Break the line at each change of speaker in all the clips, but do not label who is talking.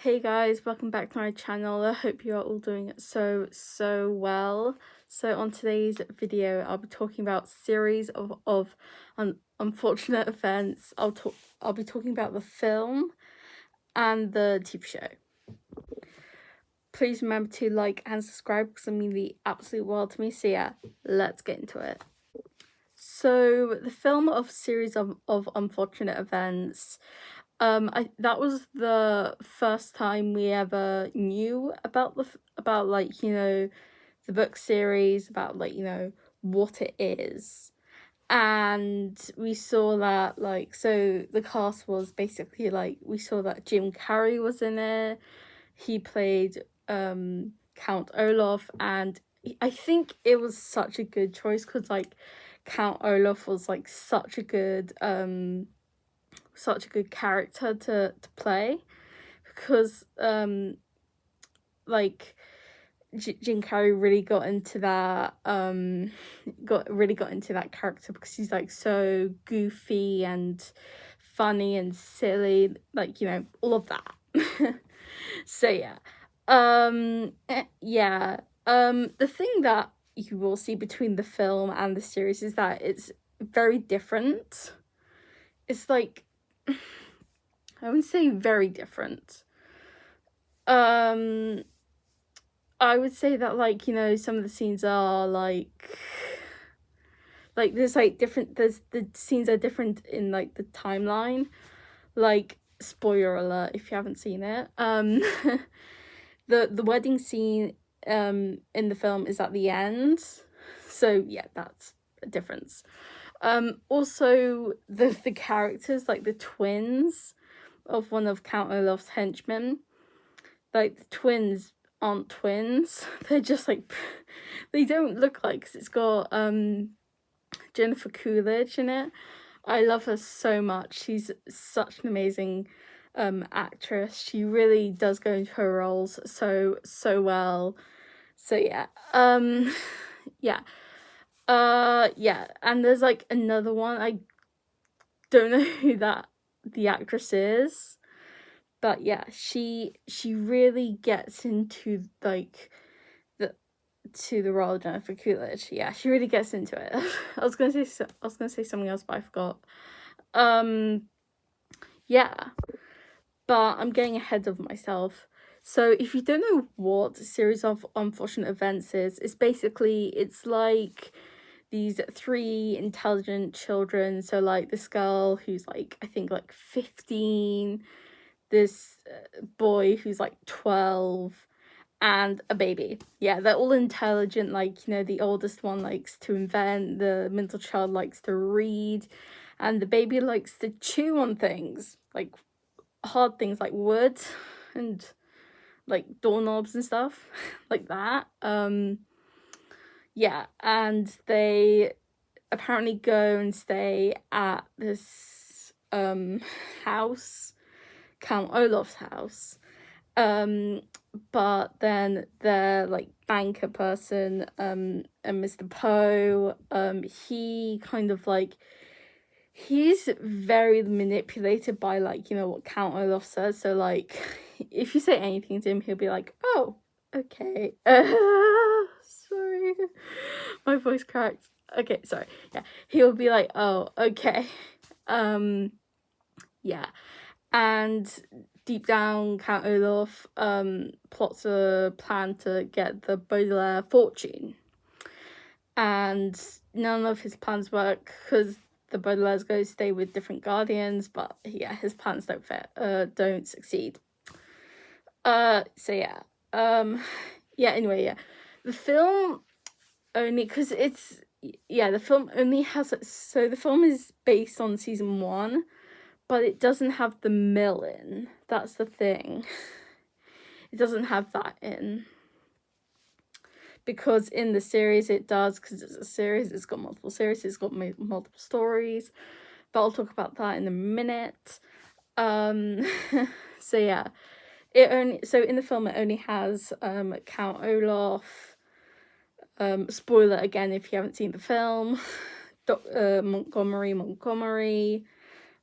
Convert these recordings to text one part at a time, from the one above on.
Hey guys, welcome back to my channel. I hope you are all doing so well. So on today's video, I'll be talking about series of unfortunate events. I'll be talking about the film and the TV show. Please remember to like and subscribe because it means the absolute world to me. So yeah, let's get into it. So the film of series of unfortunate events. That was the first time we ever knew about the book series, about what it is. And we saw that so the cast was basically we saw that Jim Carrey was in it. He played Count Olaf, and I think it was such a good choice because Count Olaf was such a good character to play, because Jim Carrey really got into that character because he's so goofy and funny and silly, all of that. So yeah. The thing that you will see between the film and the series is that it's very different. It's I wouldn't say very different. I would say that some of the scenes are there's different, the scenes are different in the timeline. Spoiler alert if you haven't seen it. The wedding scene in the film is at the end. So yeah, that's a difference. Also the characters, the twins of one of Count Olaf's henchmen, the twins aren't twins. They're just they don't look like, because it's got Jennifer Coolidge in it. I love her so much. She's such an amazing actress. She really does go into her roles so well. So yeah. And there's another one. I don't know who the actress is, but yeah, she really gets into the role of Jennifer Coolidge. Yeah, she really gets into it. I was gonna say something else, but I forgot. Yeah, but I'm getting ahead of myself. So if you don't know what Series of Unfortunate Events is, it's these three intelligent children. So this girl who's I think 15, this boy who's 12, and a baby. Yeah, they're all intelligent. The oldest one likes to invent, the middle child likes to read, and the baby likes to chew on things, hard things like wood and doorknobs and stuff like that. Yeah, and they apparently go and stay at this house, Count Olaf's house. But then their banker person, and Mr. Poe, he kind of he's very manipulated by what Count Olaf says. So if you say anything to him, he'll be like, oh, okay. Sorry, my voice cracked. Okay, sorry. Yeah, he'll be like, oh, okay. Yeah, and deep down, Count Olaf plots a plan to get the Baudelaire fortune, and none of his plans work because the Baudelaires go stay with different guardians. But yeah, his plans don't succeed. So yeah. Anyway, yeah, the film only, because the film only has, so the film is based on season 1, but it doesn't have the mill in. That's the thing. It doesn't have that in. Because in the series it does, because it's a series, it's got multiple series, it's got multiple stories. But I'll talk about that in a minute. So yeah. So in the film it only has Count Olaf. Spoiler again if you haven't seen the film. Montgomery,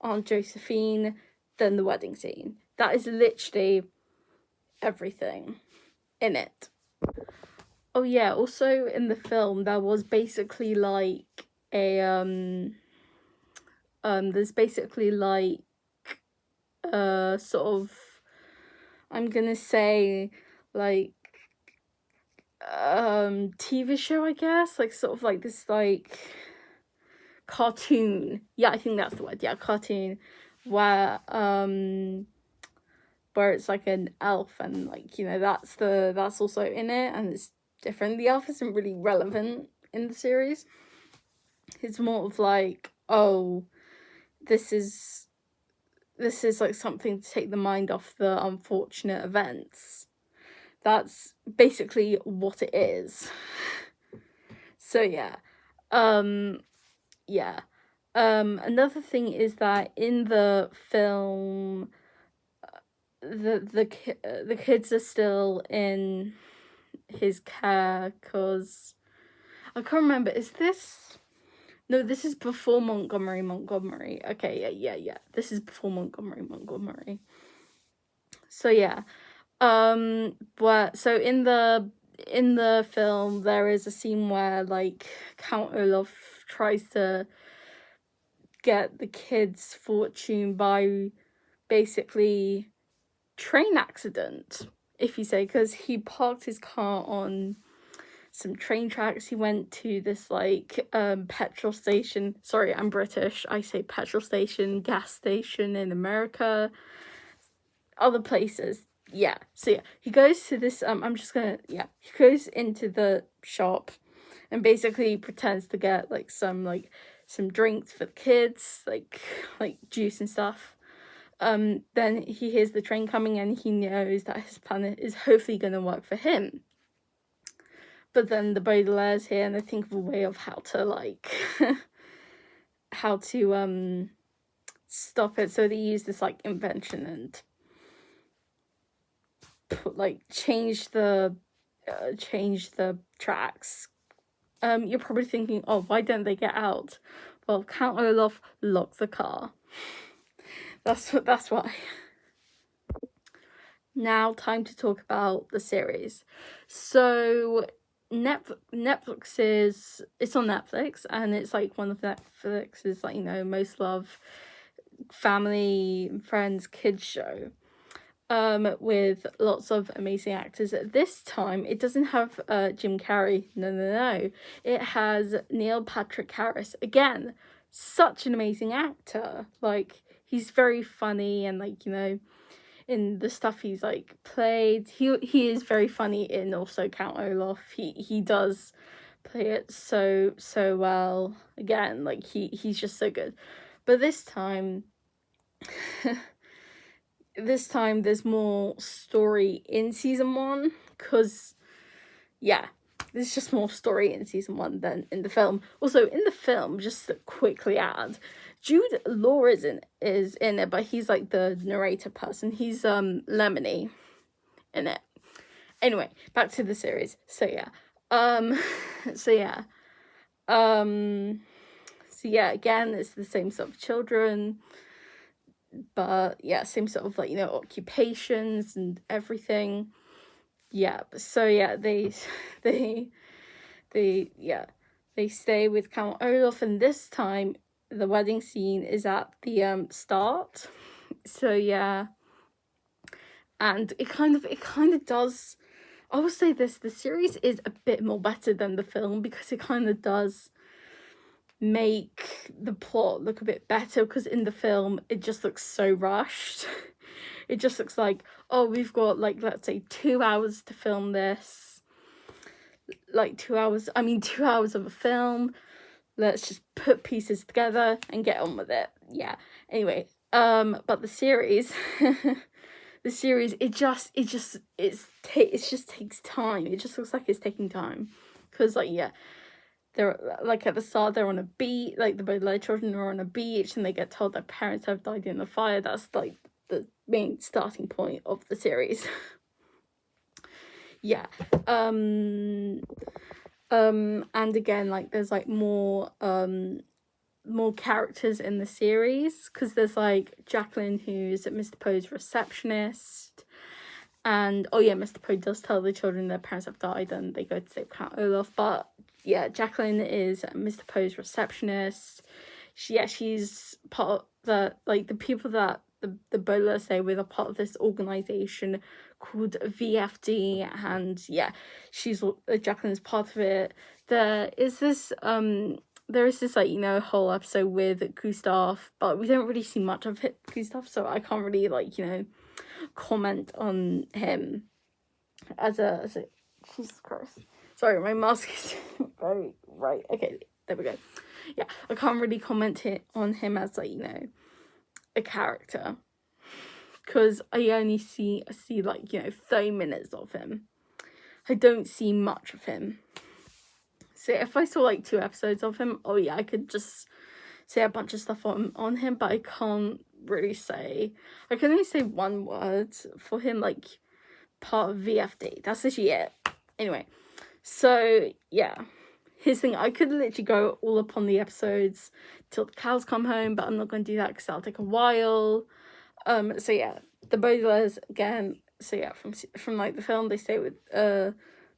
Aunt Josephine, then the wedding scene. That is literally everything in it. Oh yeah, also in the film there was basically like a there's basically like sort of, I'm gonna say, like TV show, I guess, like sort of like this like cartoon. Yeah, I think that's the word. Yeah, cartoon where it's like an elf, and like, you know, that's also in it, and it's different. The elf isn't really relevant in the series. It's more of like, oh, this is like something to take the mind off the unfortunate events. That's basically what it is. So yeah. Yeah. Another thing is that in the film, the kids are still in his care, because I can't remember. Is this? No, this is before Montgomery. Okay, yeah. This is before Montgomery. So yeah. But so in the film there is a scene where like Count Olaf tries to get the kids' fortune by basically train accident, if you say, because he parked his car on some train tracks. He went to this like petrol station. Sorry, I'm British, I say petrol station, gas station in America, other places. Yeah, so yeah, he goes to this he goes into the shop and basically pretends to get like some drinks for the kids, like juice and stuff. Then he hears the train coming and he knows that his plan is hopefully going to work for him. But then the Baudelaires here, and they think of a way of how to like how to stop it. So they use this like invention and change the tracks. You're probably thinking, oh, why don't they get out? Well, Count Olaf locked the car. That's why. Now, time to talk about the series. So Netflix it's on Netflix, and it's like one of Netflix's like, you know, most loved family, friends, kids show. With lots of amazing actors. This time, it doesn't have Jim Carrey. No. It has Neil Patrick Harris. Again, such an amazing actor. Like, he's very funny, and like, you know, in the stuff he's like played, he is very funny in also Count Olaf. He does play it so well. Again, like he's just so good. But this time there's more story in season 1, because yeah, there's just more story in season 1 than in the film. Also, in the film, just to quickly add, Jude Law is in it, but he's like the narrator person. He's Lemony in it. Anyway, back to the series. So yeah. Again, it's the same sort of children, but yeah, same sort of like, you know, occupations and everything. Yeah, so yeah, they stay with Count Olaf, and this time the wedding scene is at the start. So yeah, and it kind of does, I would say the series is a bit more better than the film, because it kind of does make the plot look a bit better, because in the film it just looks so rushed. It just looks like, oh, we've got like, let's say 2 hours to film this, like 2 hours of a film, let's just put pieces together and get on with it. Yeah, anyway, but the series it just takes time. It just looks like it's taking time, because like, yeah, they're like at the start they're on a beach, like the Baudelaire children are on a beach, and they get told their parents have died in the fire. That's like the main starting point of the series. Yeah. And again, like there's like more characters in the series, because there's like Jacqueline, who's Mr. Poe's receptionist, And oh yeah, Mr. Poe does tell the children their parents have died and they go to save Count Olaf. But yeah, Jacqueline is Mr. Poe's receptionist. She's part of the people that the Baudelaires stay with are part of this organization called VFD, and yeah, she's Jacqueline is part of it. There is this whole episode with Gustav, but we don't really see much of Gustav, so I can't really comment on him as a Jesus Christ. Sorry, my mask is very right. Okay, there we go. Yeah, I can't really comment on him as a character, because I only see 30 minutes of him. I don't see much of him. So if I saw 2 episodes of him, oh yeah, I could just say a bunch of stuff on him, but I can't really say. I can only say one word for him, part of VFD. That's literally it. Anyway, so yeah, his thing, I could literally go all upon the episodes till the cows come home, but I'm not going to do that because that'll take a while. So yeah, the Baudelaires again. So yeah, from the film, they stay with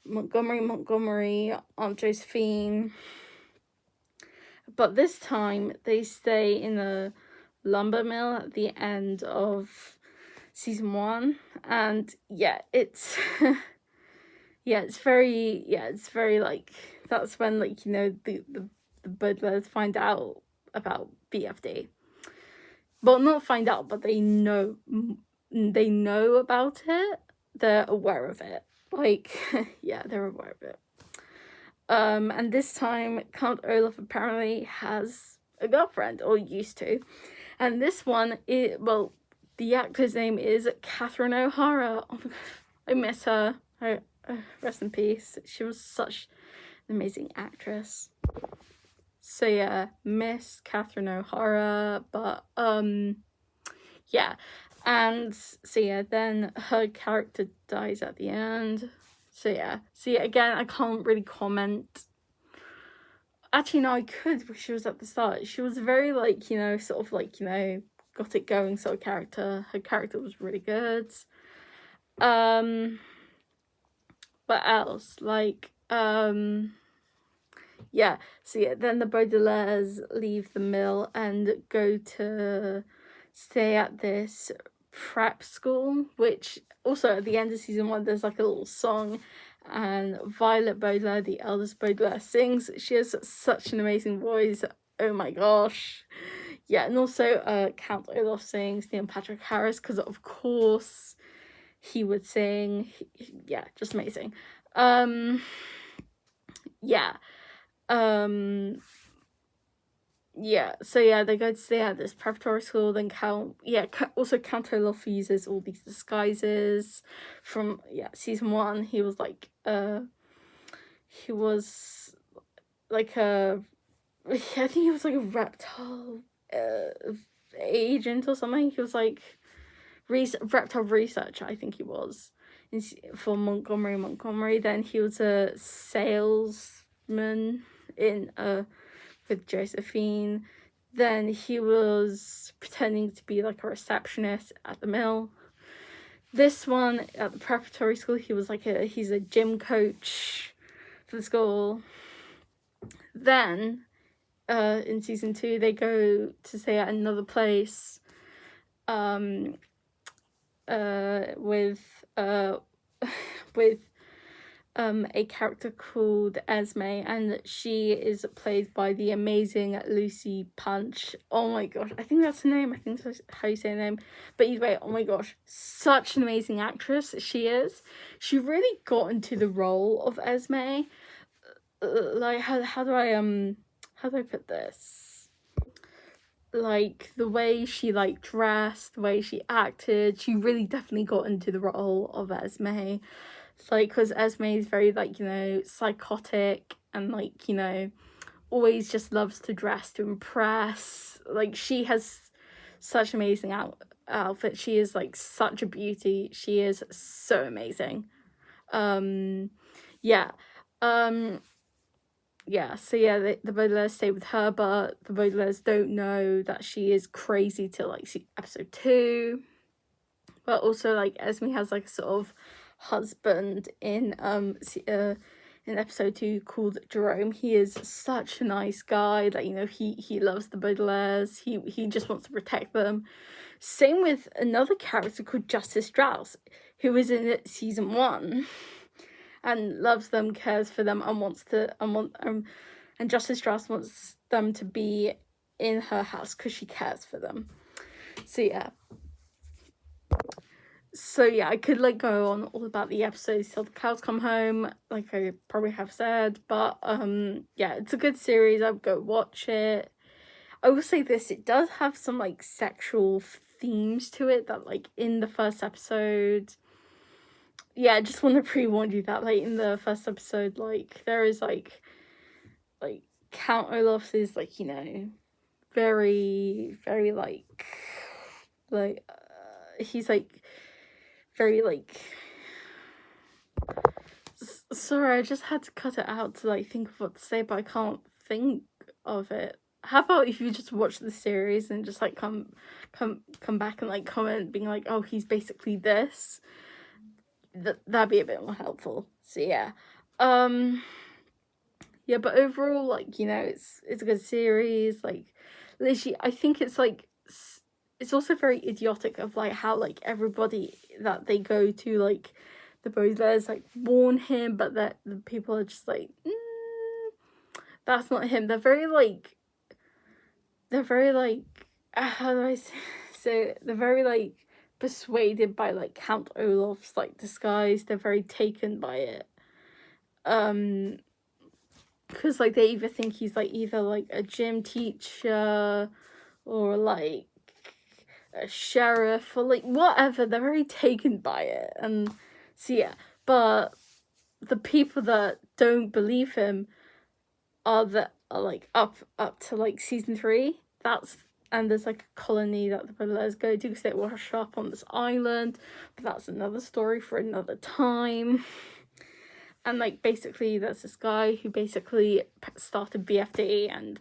Montgomery, Aunt Josephine. But this time they stay in a lumber mill at the end of season 1, and yeah, it's it's very that's when the Baudelaires find out about BFD. Well, not find out, but they know about it. They're aware of it. Yeah, they're aware of it. And this time Count Olaf apparently has a girlfriend, or used to. And this one the actor's name is Catherine O'Hara. Oh my God, I miss her. Rest in peace. She was such an amazing actress. So yeah, miss Catherine O'Hara, but yeah. And so yeah, then her character dies at the end. So yeah, again, I can't really comment. Actually, no, I could, because she was at the start. She was very got it going sort of character. Her character was really good. What else? Yeah, so yeah, then the Baudelaires leave the mill and go to stay at this prep school, which also at the end of season 1 there's a little song, and Violet Baudelaire, the eldest Baudelaire, sings. She has such an amazing voice. Oh my gosh. Yeah, and also Count Olaf sings, Neil Patrick Harris, because of course he would sing. Yeah, just amazing. Yeah. Yeah, so yeah, they go to stay at this preparatory school. Then Count Olaf uses all these disguises from season 1. He was I think he was a reptile agent or something. He was reptile researcher, I think he was, for Montgomery. Then he was a salesman with Josephine. Then he was pretending to be a receptionist at the mill. This one at the preparatory school, he was he's a gym coach for the school. Then in season 2 they go to stay at another place with a character called Esme, and she is played by the amazing Lucy Punch. Oh my gosh, I think that's her name. I think that's how you say her name. But either way, oh my gosh, such an amazing actress she is. She really got into the role of Esme. How do I put this? The way she dressed, the way she acted, she really definitely got into the role of Esme. Because Esme is very psychotic and always just loves to dress to impress. She has such amazing outfit. She is such a beauty. She is so amazing. Yeah. So yeah, the Baudelaires stay with her, but the Baudelaires don't know that she is crazy till episode 2. But also, like, Esme has like a sort of husband in in episode 2 called Jerome. He is such a nice guy that, you know, he loves the Baudelaires. He just wants to protect them. Same with another character called Justice Strauss, who is in it season 1 and loves them, cares for them, and wants to and Justice Strauss wants them to be in her house because she cares for them. So yeah, I could like go on all about the episodes till the cows come home, like I probably have said, but yeah, it's a good series. I would go watch it. I will say this, it does have some like sexual themes to it that, like, in the first episode, yeah, I just want to pre-warn you that, like, in the first episode, like, there is like Count Olaf is, like, you know, very he's like very like sorry, I just had to cut it out to like think of what to say, but I can't think of it. How about if you just watch the series and just like come back and like comment being like, oh, he's basically this. That'd be a bit more helpful. So yeah. Yeah, but overall, like, you know, it's a good series. Like, literally, I think it's like it's also very idiotic of like how like everybody that they go to, like the Baudelaires, like warn him, but that the people are just like, that's not him. They're very like how do I say they're very like persuaded by like Count Olaf's like disguise. They're very taken by it. Because like they either think he's like either like a gym teacher or like a sheriff or like whatever. They're very taken by it. And so yeah, but the people that don't believe him are like up to like season 3. And there's like a colony that the Baudelaires go to because they wash up on this island, but that's another story for another time. And like basically there's this guy who basically started BFD, and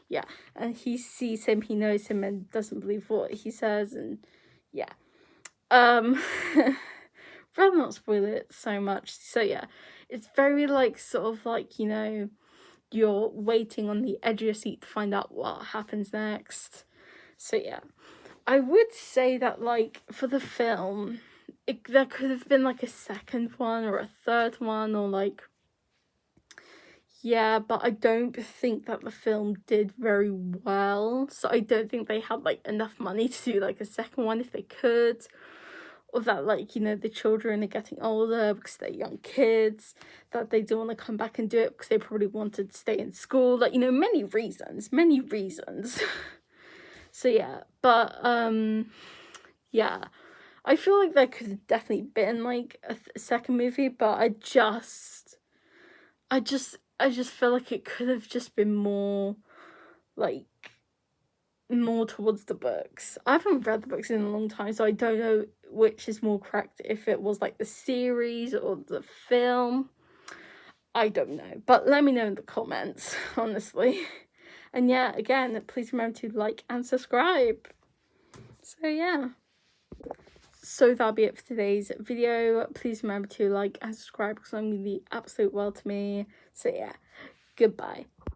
yeah, and he sees him, he knows him, and doesn't believe what he says, and yeah. Rather not spoil it so much. So yeah, it's very like sort of like, you know, you're waiting on the edge of your seat to find out what happens next. So yeah, I would say that like for the film, there could have been like a second one or a third one, or like, yeah, but I don't think that the film did very well, so I don't think they had like enough money to do like a second one if they could, or that like, you know, the children are getting older because they're young kids, that they don't want to come back and do it because they probably wanted to stay in school, like, you know, many reasons so yeah, but yeah, I feel like there could have definitely been like a second movie, but I just feel like it could have just been more like more towards the books. I haven't read the books in a long time, so I don't know which is more correct, if it was like the series or the film. I don't know, but let me know in the comments, honestly. And yeah, again, please remember to like and subscribe. So yeah, so that'll be it for today's video. Please remember to like and subscribe because I'm going to be absolute world to me. So yeah, goodbye.